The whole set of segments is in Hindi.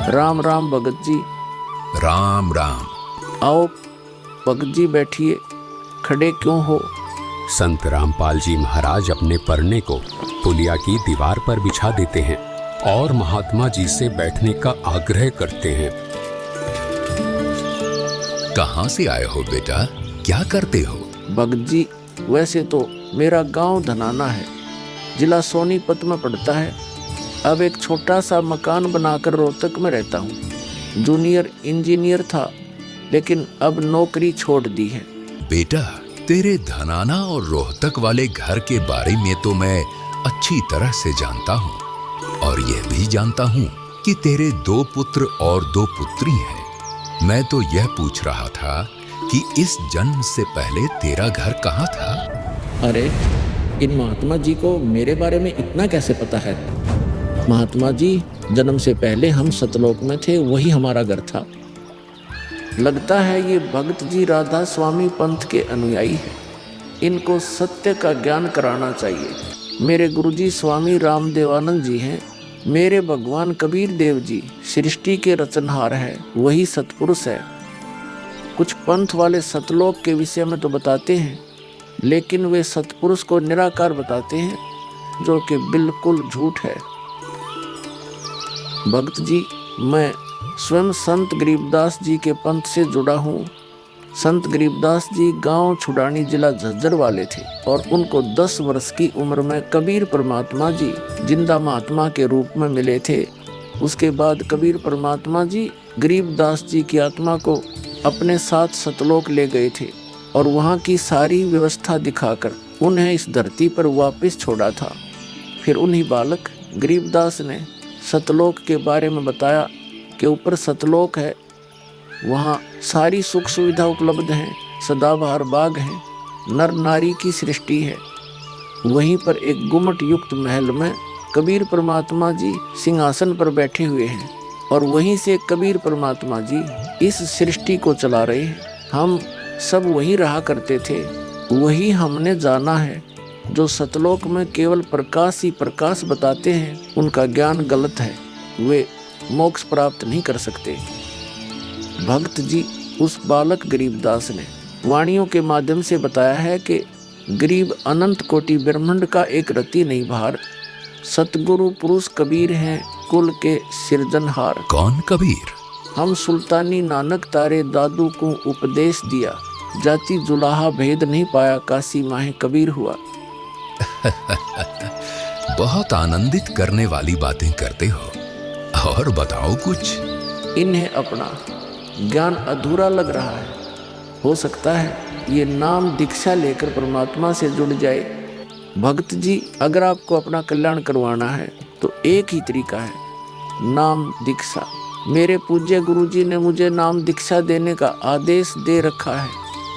राम राम भगत जी। राम राम। आओ भगत जी बैठिए, खड़े क्यों हो? संत रामपाल जी महाराज अपने परने को पुलिया की दीवार पर बिछा देते हैं और महात्मा जी से बैठने का आग्रह करते हैं। कहाँ से आए हो बेटा, क्या करते हो? भगत जी, वैसे तो मेरा गांव धनाना है, जिला सोनीपत में पड़ता है। अब एक छोटा सा मकान बनाकर रोहतक में रहता हूँ। जूनियर इंजीनियर था, लेकिन अब नौकरी छोड़ दी है। बेटा, तेरे धनाना और रोहतक वाले घर के बारे में तो मैं अच्छी तरह से जानता हूँ और यह भी जानता हूँ कि तेरे 2 पुत्र और 2 पुत्री हैं। मैं तो यह पूछ रहा था कि इस जन्म से पहले तेरा घर कहाँ था? अरे, इन महात्मा जी को मेरे बारे में इतना कैसे पता है? महात्मा जी, जन्म से पहले हम सतलोक में थे, वही हमारा घर था। लगता है ये भगत जी राधा स्वामी पंथ के अनुयायी हैं। इनको सत्य का ज्ञान कराना चाहिए। मेरे गुरुजी स्वामी रामदेवानंद जी हैं। मेरे भगवान कबीर देव जी सृष्टि के रचनहार हैं, वही सतपुरुष है। कुछ पंथ वाले सतलोक के विषय में तो बताते हैं, लेकिन वे सतपुरुष को निराकार बताते हैं, जो कि बिल्कुल झूठ है। भक्त जी, मैं स्वयं संत गरीबदास जी के पंथ से जुड़ा हूँ। संत गरीबदास जी गांव छुड़ानी, जिला झज्जर वाले थे और उनको 10 वर्ष की उम्र में कबीर परमात्मा जी जिंदा महात्मा के रूप में मिले थे। उसके बाद कबीर परमात्मा जी गरीबदास जी की आत्मा को अपने साथ सतलोक ले गए थे और वहाँ की सारी व्यवस्था दिखाकर उन्हें इस धरती पर वापस छोड़ा था। फिर उन्हीं बालक गरीबदास ने सतलोक के बारे में बताया कि ऊपर सतलोक है, वहाँ सारी सुख सुविधा उपलब्ध हैं, सदाबहार बाग हैं, नर नारी की सृष्टि है। वहीं पर एक गुम्मट युक्त महल में कबीर परमात्मा जी सिंहासन पर बैठे हुए हैं और वहीं से कबीर परमात्मा जी इस सृष्टि को चला रहे हैं। हम सब वहीं रहा करते थे, वही हमने जाना है। जो सतलोक में केवल प्रकाश ही प्रकाश बताते हैं, उनका ज्ञान गलत है, वे मोक्ष प्राप्त नहीं कर सकते। भक्त जी, उस बालक गरीबदास ने वाणियों के माध्यम से बताया है कि गरीब अनंत कोटि ब्रह्मांड का एक रति नहीं भार, सतगुरु पुरुष कबीर हैं, कुल के सिरजनहार। कौन कबीर? हम सुल्तानी नानक तारे दादू को उपदेश दिया, जाति जुलाहा भेद नहीं पाया, काशी माहे कबीर हुआ। बहुत आनंदित करने वाली बातें करते हो, और बताओ कुछ। इन्हें अपना ज्ञान अधूरा लग रहा है। हो सकता है ये नाम दीक्षा लेकर परमात्मा से जुड़ जाए। भक्त जी, अगर आपको अपना कल्याण करवाना है तो एक ही तरीका है, नाम दीक्षा। मेरे पूज्य गुरुजी ने मुझे नाम दीक्षा देने का आदेश दे रखा है।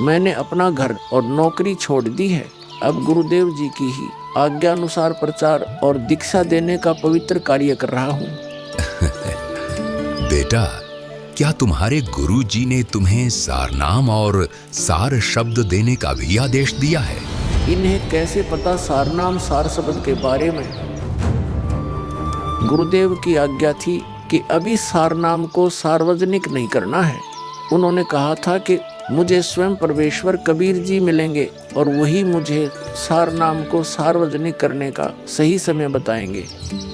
मैंने अपना घर और नौकरी छोड़ दी है। अब गुरुदेव जी की ही आज्ञानुसार प्रचार और दीक्षा देने का पवित्र कार्य कर रहा हूँ। बेटा, क्या तुम्हारे गुरु जी ने तुम्हें सारनाम और सार शब्द देने का भी आदेश दिया है? इन्हें कैसे पता सारनाम सार शब्द के बारे में? गुरुदेव की आज्ञा थी कि अभी सारनाम को सार्वजनिक नहीं करना है। उन्होंने कहा था कि मुझे स्वयं परमेश्वर कबीर जी मिलेंगे और वही मुझे सारनाम को सार्वजनिक करने का सही समय बताएंगे।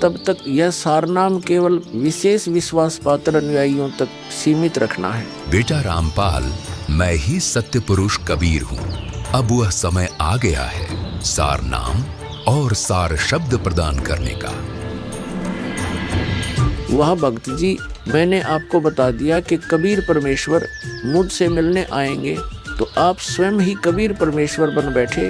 तब तक यह सारनाम केवल विशेष विश्वास पात्र अनुयायियों तक सीमित रखना है। बेटा रामपाल, मैं ही सत्य पुरुष कबीर हूँ। अब वह समय आ गया है सारनाम और सार शब्द प्रदान करने का। वह भक्त जी, मैंने आपको बता दिया कि कबीर परमेश्वर मुझसे मिलने आएंगे, तो आप स्वयं ही कबीर परमेश्वर बन बैठे।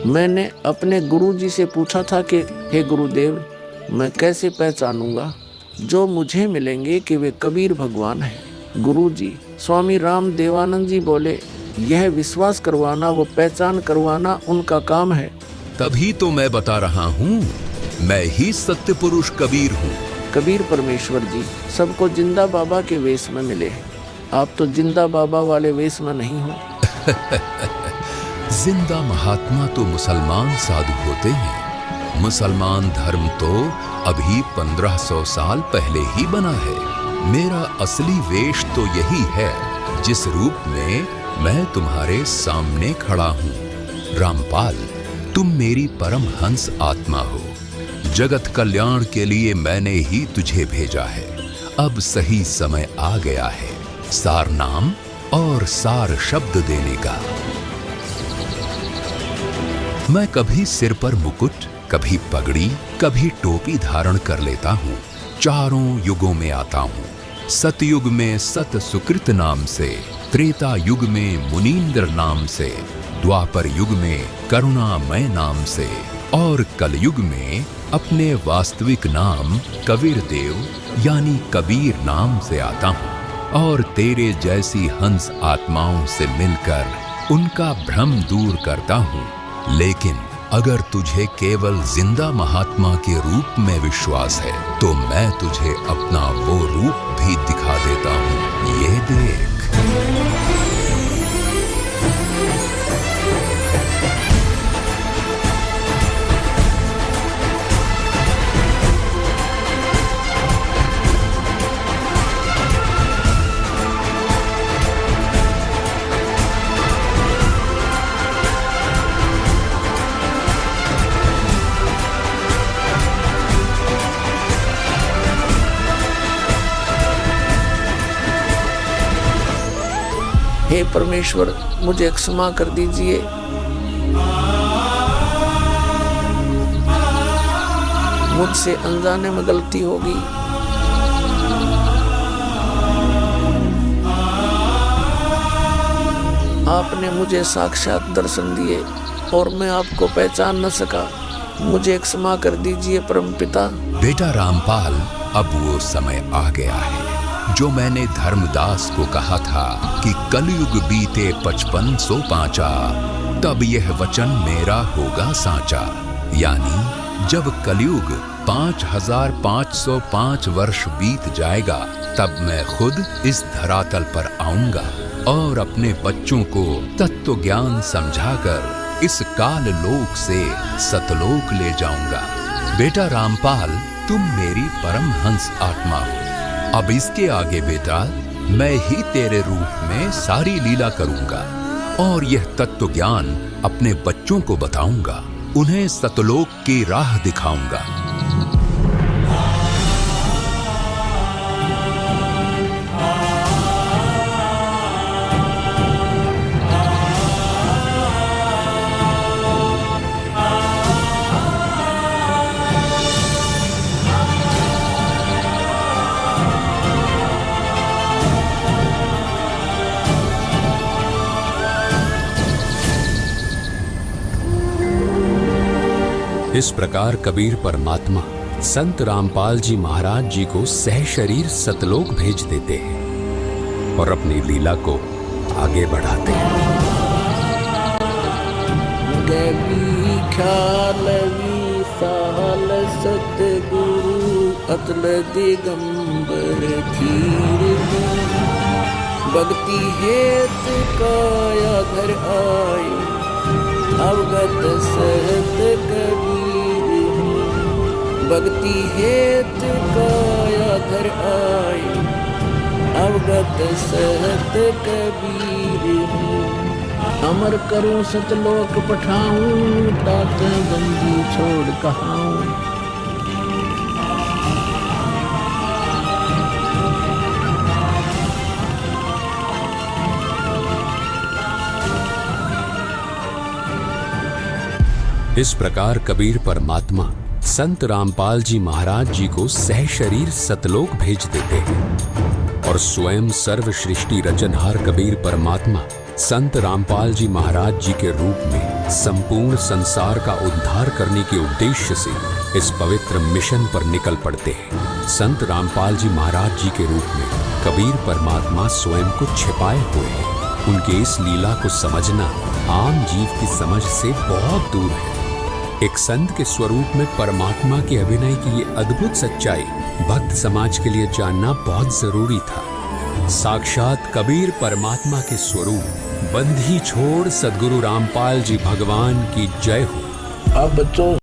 मैंने अपने गुरु जी से पूछा था कि हे गुरुदेव, मैं कैसे पहचानूंगा जो मुझे मिलेंगे कि वे कबीर भगवान हैं? गुरु जी स्वामी रामदेवानंद जी बोले, यह विश्वास करवाना, वो पहचान करवाना उनका काम है। तभी तो मैं बता रहा हूँ, मैं ही सत्य पुरुष कबीर हूँ। कबीर परमेश्वर जी सबको जिंदा बाबा के वेश में मिले हैं। आप तो जिंदा बाबा वाले वेश में नहीं हो। जिंदा महात्मा तो मुसलमान साधु होते हैं, मुसलमान धर्म तो अभी 1500 साल पहले ही बना है। मेरा असली वेश तो यही है जिस रूप में मैं तुम्हारे सामने खड़ा हूँ। रामपाल, तुम मेरी परम हंस आत्मा हो। जगत कल्याण के लिए मैंने ही तुझे भेजा है। अब सही समय आ गया है सार नाम और सार शब्द देने का। मैं कभी सिर पर मुकुट, कभी पगड़ी, कभी टोपी धारण कर लेता हूँ। चारों युगों में आता हूँ। सतयुग में सत सुकृत नाम से, त्रेता युग में मुनींद्र नाम से, द्वापर युग में करुणामय नाम से और कलयुग में अपने वास्तविक नाम कबीर देव यानी कबीर नाम से आता हूँ और तेरे जैसी हंस आत्माओं से मिलकर उनका भ्रम दूर करता हूँ। लेकिन अगर तुझे केवल जिंदा महात्मा के रूप में विश्वास है तो मैं तुझे अपना वो रूप भी दिखा देता हूँ। ये देख। हे परमेश्वर, मुझे क्षमा कर दीजिए। मुझसे अनजाने में गलती होगी। आपने मुझे साक्षात दर्शन दिए और मैं आपको पहचान न सका। मुझे क्षमा कर दीजिए परम पिता। बेटा रामपाल, अब वो समय आ गया है जो मैंने धर्मदास को कहा था कि कलयुग बीते 5500 पांचा, तब यह वचन मेरा होगा साचा। यानी जब कलयुग 5505 वर्ष बीत जाएगा तब मैं खुद इस धरातल पर आऊंगा और अपने बच्चों को तत्व ज्ञान समझाकर इस काल लोक से सतलोक ले जाऊंगा। बेटा रामपाल, तुम मेरी परम हंस आत्मा हो। अब इसके आगे बेटा मैं ही तेरे रूप में सारी लीला करूंगा और यह तत्व ज्ञान अपने बच्चों को बताऊंगा, उन्हें सतलोक की राह दिखाऊंगा। इस प्रकार कबीर परमात्मा संत रामपाल जी महाराज जी को सह शरीर सतलोक भेज देते हैं और अपनी लीला को आगे बढ़ाते हैं। गवी ख्यालवी साल सतगुरु अतल दिगंबर धीर भक्ति हेत काया घर आए अवगत सहत कबीर हूँ। भक्ति हेत काया घर आए अवगत सहत कबीर हूँ। अमर करूं सतलोक पठाऊं तात बंदी छोड़ कहाऊं। इस प्रकार कबीर परमात्मा संत रामपाल जी महाराज जी को सह शरीर सतलोक भेज देते हैं और स्वयं सर्व सृष्टि रचनहार कबीर परमात्मा संत रामपाल जी महाराज जी के रूप में संपूर्ण संसार का उद्धार करने के उद्देश्य से इस पवित्र मिशन पर निकल पड़ते हैं। संत रामपाल जी महाराज जी के रूप में कबीर परमात्मा स्वयं को छिपाए हुए हैं। उनके इस लीला को समझना आम जीव की समझ से बहुत दूर है। एक संत के स्वरूप में परमात्मा के अभिनय की ये अद्भुत सच्चाई भक्त समाज के लिए जानना बहुत जरूरी था। साक्षात कबीर परमात्मा के स्वरूप बंधी छोड़ सद्गुरु रामपाल जी भगवान की जय हो। अब बच्चों